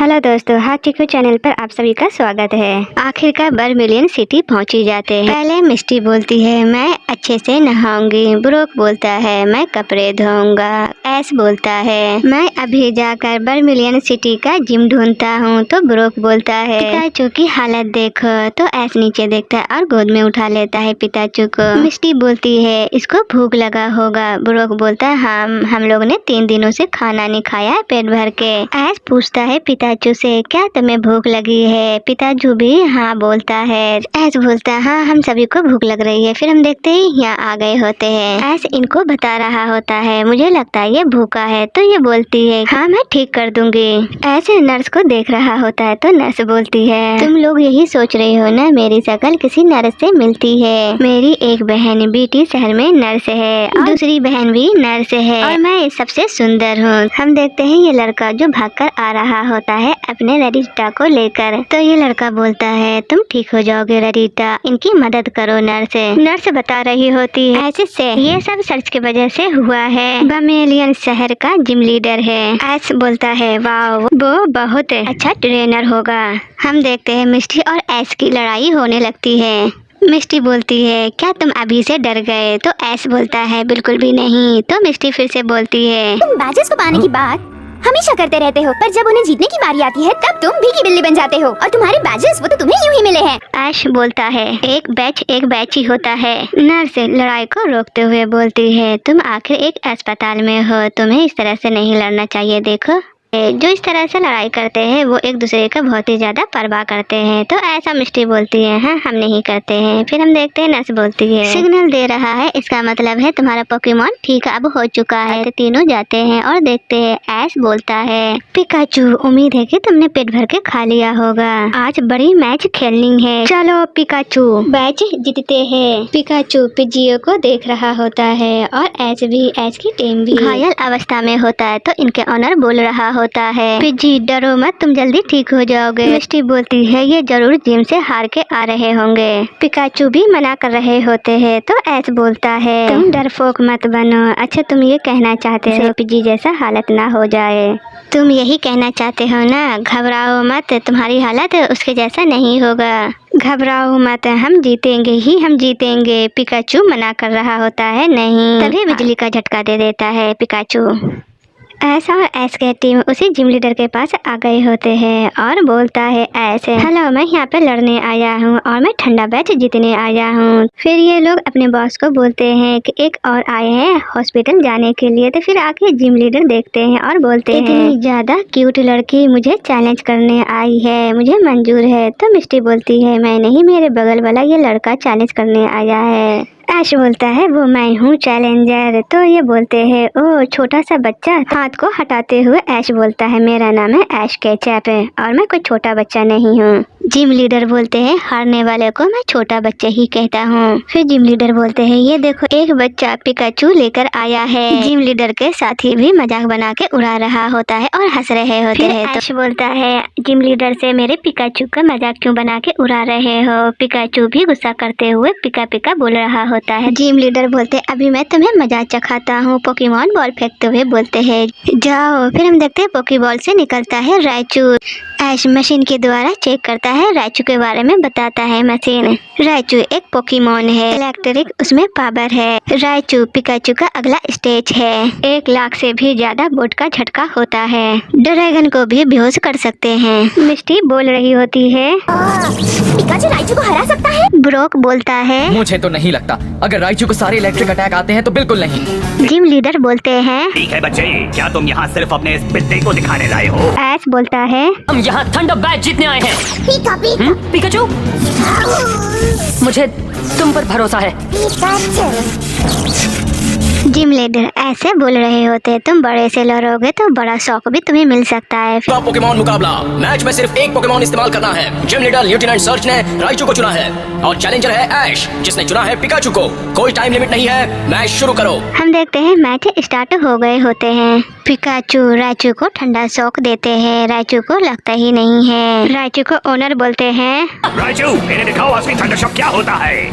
Hello दोस्तों, हाथ chikoo channel पर आप सभी का स्वागत है। आखिरकार बर्मिलियन सिटी पहुंची जाते हैं। पहले मिस्टी बोलती है मैं अच्छे से नहाऊंगी। ब्रोक बोलता है मैं कपड़े धोऊंगा। ऐश बोलता है मैं अभी जाकर बर्मिलियन सिटी का जिम ढूंढता हूँ। तो ब्रोक बोलता है पिताचू की हालत देखो। तो ऐश नीचे देखता है और गोद में उठा लेता है पिताचू को। मिस्टी बोलती है इसको भूख लगा होगा। ब्रोक बोलता है हम लोग ने 3 दिनों से खाना नहीं खाया है पेट भर के। ऐश पूछता है पिताचू से क्या तुम्हें भूख लगी है। पिताचू भी हाँ बोलता है। ऐश बोलता है हाँ हम सभी को भूख लग रही है। फिर हम देखते ही यहाँ आ गए होते हैं। ऐश इनको बता रहा होता है मुझे लगता है ये भूखा है। तो ये बोलती है हाँ मैं ठीक कर दूंगी। ऐसे नर्स को देख रहा होता है। तो नर्स बोलती है तुम लोग यही सोच रहे हो ना मेरी शक्ल किसी नर्स से मिलती है। मेरी एक बहन बीटी शहर में नर्स है और दूसरी बहन भी नर्स है और मैं सबसे सुंदर हूँ। हम देखते हैं ये लड़का जो भागकर आ रहा होता है अपने ररीटा को लेकर। तो ये लड़का बोलता है तुम ठीक हो जाओगे ररीटा, इनकी मदद करो। नर्स बता रही होती है ऐसे से ये सब सर्च की वजह से हुआ है। बर्मिलियन शहर का जिम लीडर है। ऐश बोलता है वाह वो बहुत अच्छा ट्रेनर होगा। हम देखते हैं मिस्टी और ऐश की लड़ाई होने लगती है। मिस्टी बोलती है क्या तुम अभी से डर गए। तो ऐश बोलता है बिल्कुल भी नहीं। तो मिस्टी फिर से बोलती है तुम बैजेस को पाने की बात हमेशा करते रहते हो, पर जब उन्हें जीतने की बारी आती है तब तुम भीगी बिल्ली बन जाते हो और तुम्हारे बैजेस वो तो तुम्हें यूं ही मिले हैं। ऐश बोलता है एक बैच ही होता है। नर्स लड़ाई को रोकते हुए बोलती है तुम आखिर एक अस्पताल में हो, तुम्हें इस तरह से नहीं लड़ना चाहिए। देखो जो इस तरह से लड़ाई करते हैं वो एक दूसरे का बहुत ही ज्यादा परवाह करते हैं। तो ऐसा मिस्टी बोलती है हाँ हम नहीं करते हैं। फिर हम देखते हैं नर्स बोलती है सिग्नल दे रहा है इसका मतलब है तुम्हारा पोकेमॉन ठीक अब हो चुका है। तो तीनों जाते हैं और देखते हैं ऐश बोलता है पिकाचू उम्मीद है कि तुमने पेट भर के खा लिया होगा। आज बड़ी मैच खेलनी है। चलो पिकाचू। मैच जीतते हैं। पिकाचू पिजियो को देख रहा होता है और ऐश भी ऐश की टीम भी घायल अवस्था में होता है। तो इनके ऑनर बोल रहा होता है पिजी डरो मत तुम जल्दी ठीक हो जाओगे। मिस्टी बोलती है ये जरूर जिम से हार के आ रहे होंगे। पिकाचू भी मना कर रहे होते हैं। तो ऐश बोलता है तुम डरपोक मत बनो। अच्छा तुम ये कहना चाहते हो पिजी जैसा हालत ना हो जाए। तुम यही कहना चाहते हो ना घबराओ मत तुम्हारी हालत उसके जैसा नहीं होगा। घबराओ मत हम जीतेंगे ही हम जीतेंगे। पिकाचू मना कर रहा होता है नहीं। तभी बिजली का झटका दे देता है पिकाचू। ऐसा और ऐश के टीम उसी जिम लीडर के पास आ गए होते हैं और बोलता है ऐसे हेलो मैं यहाँ पे लड़ने आया हूँ और मैं ठंडा बैच जीतने आया हूँ। फिर ये लोग अपने बॉस को बोलते हैं कि एक और आए हैं हॉस्पिटल जाने के लिए। तो फिर आके जिम लीडर देखते हैं और बोलते हैं इतनी ज्यादा क्यूट लड़की मुझे चैलेंज करने आई है, मुझे मंजूर है। तो मिस्टी बोलती है मैं नहीं मेरे बगल वाला ये लड़का चैलेंज करने आया है। ऐश बोलता है वो मैं हूँ चैलेंजर। तो ये बोलते हैं ओ छोटा सा बच्चा। हाथ को हटाते हुए ऐश बोलता है मेरा नाम है ऐश केचप और मैं कोई छोटा बच्चा नहीं हूँ। जिम लीडर बोलते हैं हारने वाले को मैं छोटा बच्चा ही कहता हूँ। फिर जिम लीडर बोलते हैं ये देखो एक बच्चा पिकाचू लेकर आया है। जिम लीडर के साथी भी मजाक बना के उड़ा रहा होता है और हंस रहे होते हैं। तो ऐश बोलता है जिम लीडर से मेरे पिकाचू का मजाक क्यों बना के उड़ा रहे हो। पिकाचू भी गुस्सा करते हुए पिका पिका बोल रहा होता है। जिम लीडर बोलते अभी मैं तुम्हें मजाक चखाता हूँ। पोकेमॉन बॉल फेंकते हुए बोलते हैं जाओ। फिर हम देखते हैं पोकेबॉल से निकलता है रायचू। ऐश मशीन के द्वारा चेक करता है रायचू के बारे में बताता है मशीन रायचू एक पोकेमॉन है इलेक्ट्रिक उसमें पावर है। रायचू पिकाचू का अगला स्टेज है। 1 लाख से भी ज्यादा बोट का झटका होता है। ड्रैगन को भी बेहोश कर सकते हैं। मिस्टी बोल रही होती है पिकाचू राइचू को हरा सकता है। ब्रोक बोलता है मुझे तो नहीं लगता। अगर राइचू को सारे इलेक्ट्रिक अटैक आते हैं तो बिल्कुल नहीं। जिम लीडर बोलते हैं ठीक है बच्चे क्या तुम यहाँ सिर्फ अपने इस बिल्ले को दिखाने लाए हो। ऐश बोलता है हम यहाँ थंडर बैच जीतने आए हैं। पीका पीका पिकाचू मुझे तुम पर भरोसा है। जिम लीडर ऐसे बोल रहे होते तुम बड़े से लड़ोगे तो बड़ा शौक भी तुम्हें मिल सकता है। पोकेमॉन मुकाबला मैच में सिर्फ एक पोकेमॉन इस्तेमाल करना है। जिम लीडर लेफ्टिनेंट सर्च ने राइचू को चुना है और चैलेंजर है ऐश जिसने चुना है पिकाचू को। कोई टाइम लिमिट नहीं है, मैच शुरू करो। हम देखते हैं मैच स्टार्ट हो गए होते हैं। पिकाचू राइचू को ठंडा शॉक देते हैं। राइचू को लगता ही नहीं है। राइचू को ओनर बोलते हैं राइचू इन्हें दिखाओ असली थंडर शॉक क्या होता है।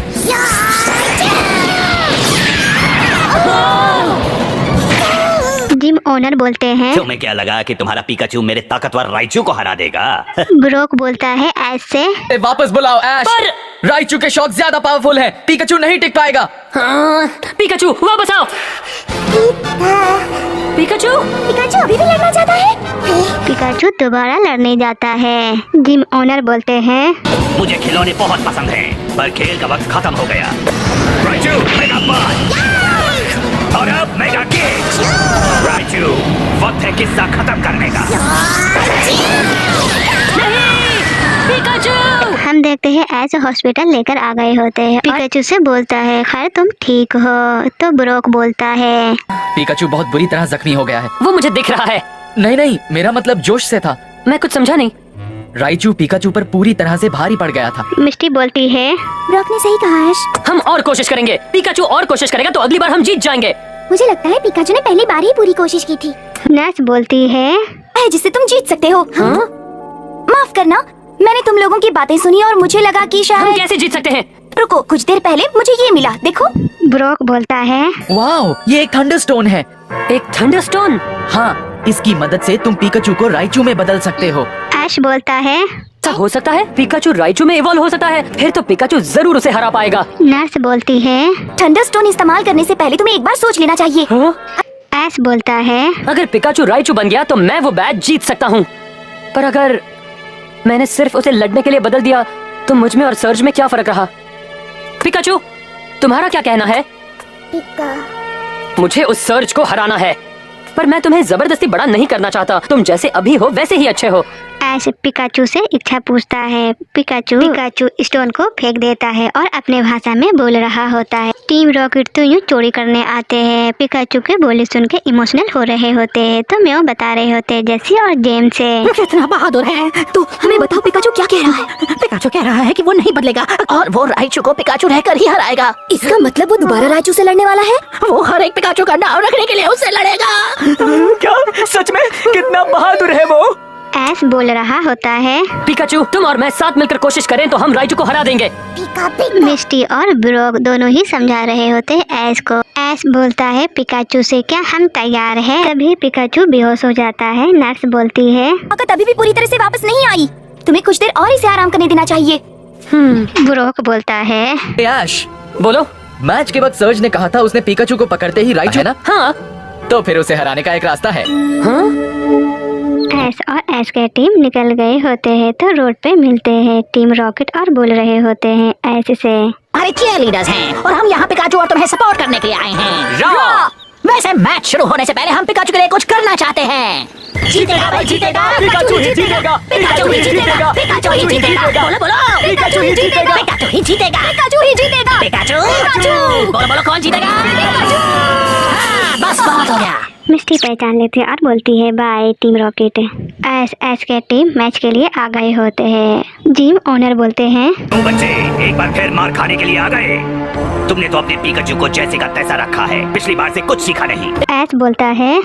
जिम ओनर बोलते हैं। तुम्हें क्या लगा कि तुम्हारा पिकाचू मेरे ताकतवर राइचू को हरा देगा? ब्रोक बोलता है ऐसे। वापस बुलाओ ऐश। राइचू के शॉट ज्यादा पावरफुल है, पिकाचू नहीं टिक पाएगा। हाँ, पिकाचू वापस आओ। पिकाचू पिकाचू अभी भी लड़ना चाहता है? पिकाचू दोबारा लड़ने जाता है। जिम ओनर बोलते हैं। मुझे खिलौने बहुत पसंद हैं, पर खेल का वक्त खत्म हो गया। राइचू मेगा पंच और अब मेगा किक। राइचू वक्त है किस्सा खत्म करने का। पिकाचू हम देखते हैं ऐसे हॉस्पिटल लेकर आ गए होते हैं। पिकाचू से बोलता है खैर तुम ठीक हो? तो ब्रोक बोलता है। पिकाचू बहुत बुरी तरह जख्मी हो गया है। वो मुझे दिख रहा है। नहीं, मेरा मतलब जोश से था। मैं कुछ समझा नहीं। राइचू पिकाचू पर पूरी तरह से भारी पड़ गया था। मिस्टी बोलती है। ब्रॉक ने सही कहा ऐश। हम और कोशिश करेंगे। पिकाचू और कोशिश करेगा तो अगली बार हम जीत जाएंगे। मुझे लगता है पिकाचू ने पहली बार ही पूरी कोशिश की थी। नर्स बोलती है। जिससे तुम जीत सकते हो। हाँ? माफ करना, मैंने तुम लोगों की बातें सुनी और मुझे लगा कि हम शायद। कैसे जीत सकते हैं? रुको, कुछ देर पहले मुझे ये मिला, देखो। ब्रोक बोलता है। वाओ, ये एक थंडरस्टोन है। एक थंडरस्टोन? हाँ, इसकी मदद से तुम पिकाचू को राइचू में बदल सकते हो। ऐश बोलता है। ऐसा हो सकता है? पिकाचू राइचू में इवॉल्व हो सकता है। फिर तो पिकाचू जरूर उसे हरा पाएगा। नर्स बोलती है। थंडरस्टोन इस्तेमाल करने से पहले तुम्हें एक बार सोच लेना चाहिए। हाँ? ऐश बोलता है। अगर पिकाचू राइचू बन गया तो मैं वो बैच जीत सकता हूँ, पर अगर मैंने सिर्फ उसे लड़ने के लिए बदल दिया तो मुझ में और सर्ज में क्या फर्क रहा? पिकाचू, तुम्हारा क्या कहना है? मुझे उस सर्ज को हराना है, पर मैं तुम्हें जबरदस्ती बड़ा नहीं करना चाहता। तुम जैसे अभी हो वैसे ही अच्छे हो। ऐश पिकाचू से इच्छा पूछता है। पिकाचू स्टोन को फेंक देता है और अपने भाषा में बोल रहा होता है। टीम रॉकेट तो यूँ चोरी करने आते हैं। पिकाचू के बोले सुन के इमोशनल हो रहे होते हैं तो मैं बता रहे होते हैं जेसी और जेम्स से। कितना बहादुर है तू। हमें बताओ पिकाचू क्या कह रहा है? पिकाचू कह रहा है कि वो नहीं बदलेगा और वो राइचू को पिकाचू रहकर ही हराएगा। इसका मतलब वो दोबारा राइचू से लड़ने वाला है? वो हर एक पिकाचू का नाम रखने के लिए उससे लड़ेगा। क्या सच में? कितना बहादुर है वो। ऐश बोल रहा होता है। पिकाचू, तुम और मैं साथ मिलकर कोशिश करें तो हम राइचू को हरा देंगे। मिस्टी और ब्रोक दोनों ही समझा रहे होते हैं ऐश को। ऐश बोलता है पिकाचू से क्या हम तैयार हैं? तभी पिकाचू बेहोश हो जाता है। नर्स बोलती है। ताकत अभी भी पूरी तरह से वापस नहीं आई, तुम्हें कुछ देर और इसे आराम करने देना चाहिए। ब्रोक बोलता है। ऐश, बोलो। मैच के वक्त सर्ज ने कहा था उसने पिकाचू को पकड़ते ही राइचू है ना? हाँ। तो फिर उसे हराने का एक रास्ता है। हाँ? ऐश और ऐश के टीम निकल गए होते हैं तो रोड पे मिलते हैं टीम रॉकेट और बोल रहे होते हैं ऐश से। हमारे चीयर लीडर्स हैं और हम यहाँ पिकाचू और तुम्हें सपोर्ट करने के लिए आए हैं। रॉ! वैसे मैच शुरू होने से पहले हम पिकाचू के लिए कुछ करना चाहते हैं। जीतेगा भाई, जीतेगा। पिकाचू ही जीतेगा। पिकाचू ही जीतेगा। पिकाचू ही जीतेगा। बोलो बोलो। पिकाचू ही जीतेगा। पिकाचू ही जीतेगा। पिकाचू ही जीतेगा। पिकाचू। बोलो बोलो, कौन जीतेगा? हाँ, बस बहुत हो गया। मिस्टी पहचान लेती है और बोलती है बाय टीम रॉकेट। ऐश के टीम मैच के लिए आ गए होते हैं। जिम ओनर बोलते हैं। तुम बच्चे एक बार फिर मार खाने के लिए आ गए। तुमने तो अपने पिकाचू को जैसे का तैसा रखा है, पिछली बार से कुछ सीखा नहीं। ऐश बोलता है।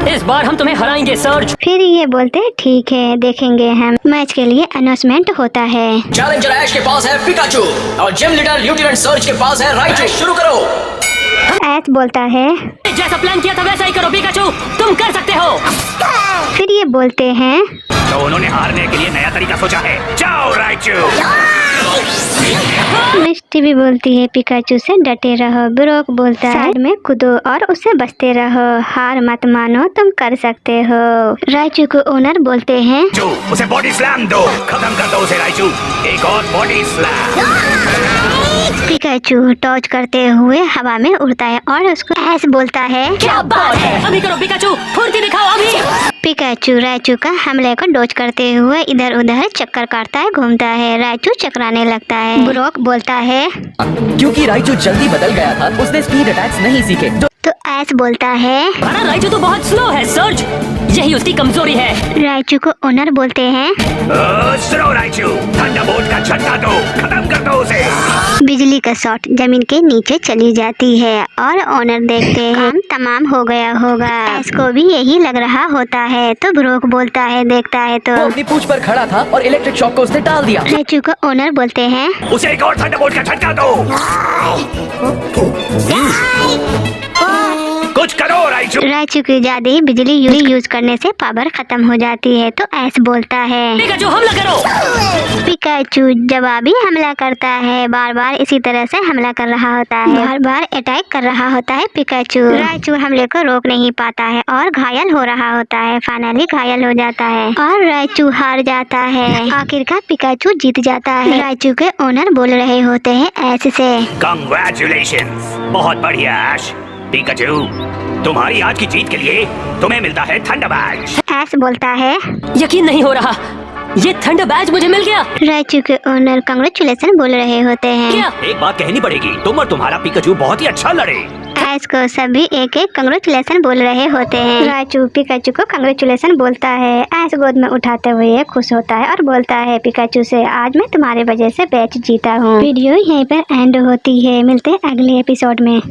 इस बार हम तुम्हें हराएंगे सर्ज। फिर ये बोलते ठीक है देखेंगे हम। मैच के लिए अनाउंसमेंट होता है। चैलेंजर ऐश के पास है पिकाचू और जिम लीडर लेफ्टिनेंट सर्ज के पास है राइचू। शुरू करो। ऐश बोलता है। जैसा प्लान किया था वैसा ही करो पिकाचू, तुम कर सकते हो। फिर ये बोलते हैं। तो उन्होंने हारने के लिए नया तरीका सोचा है। जाओ राइचू। मिस्टी भी बोलती है पिकाचू से डटे रहो। ब्रोक बोलता है साइड में कूदो और उससे बचते रहो, हार मत मानो, तुम कर सकते हो। राइचू को ओनर बोलते हैं। जो उसे बॉडी स्लैम दो, खत्म कर दो उसे राइचू। एक और बॉडी स्लैम। पिकाचू टॉर्च करते हुए हवा में उड़ता है और उसको ऐश बोलता है। क्या बात है? अभी करो पिकाचू, फुर्ती दिखाओ अभी। पिकाचू राइचू का हमले को डॉज करते हुए इधर उधर चक्कर काटता है, घूमता है। राइचू चकराने लगता है। ब्रोक बोलता है। क्योंकि राइचू जल्दी बदल गया था उसने स्पीड अटैक्स नहीं सीखे। तो ऐश बोलता है। हमारा राइचू तो बहुत स्लो है सर्ज, यही उसकी कमजोरी है। राइचू को ओनर बोलते हैं। स्लो राइचू, थंडरबोल्ट का झटका दो, खत्म कर दो उसे। बिजली का शॉट जमीन के नीचे चली जाती है और ओनर देखते हैं काम तमाम हो गया होगा। ऐश को भी यही लग रहा होता है तो ब्रोक बोलता है देखता है तो। वो अपनी पूंछ पर खड़ा था और इलेक्ट्रिक शॉक को उसने टाल दिया। राइचू को ओनर बोलते हैं। उसे एक और थंडरबोल्ट का झटका दो। कुछ करो राइचू। राइचू की जादुई बिजली यूज करने से पावर खत्म हो जाती है तो ऐश बोलता है पिकाचू हमला करो। पिकाचू जवाबी हमला करता है, बार बार इसी तरह से हमला कर रहा होता है, बार बार अटैक कर रहा होता है पिकाचू। राइचू हमले को रोक नहीं पाता है और घायल हो रहा होता है, फाइनली घायल हो जाता है और राइचू हार जाता है। आखिरकार पिकाचू जीत जाता है। राइचू के ओनर बोल रहे होते हैं ऐश से, कंग्रेचुलेशंस, बहुत बढ़िया ऐश। पिकाचू, तुम्हारी आज की जीत के लिए तुम्हें मिलता है थंडर बैज। ऐश बोलता है यकीन नहीं हो रहा, ये थंडर बैज मुझे मिल गया। राइचू के ओनर कांग्रेचुलेशन बोल रहे होते हैं। क्या? एक बात कहनी पड़ेगी, तुम और तुम्हारा पिकाचू बहुत ही अच्छा लड़े। ऐश को सभी एक एक कांग्रेचुलेशन बोल रहे होते हैं। राइचू पिकाचू को कांग्रेचुलेशन बोलता है। ऐश गोद में उठाते हुए खुश होता है और बोलता है पिकाचू से, आज मैं तुम्हारे वजह से मैच जीता हूँ। वीडियो यहीं पर एंड होती है, मिलते हैं अगले एपिसोड में।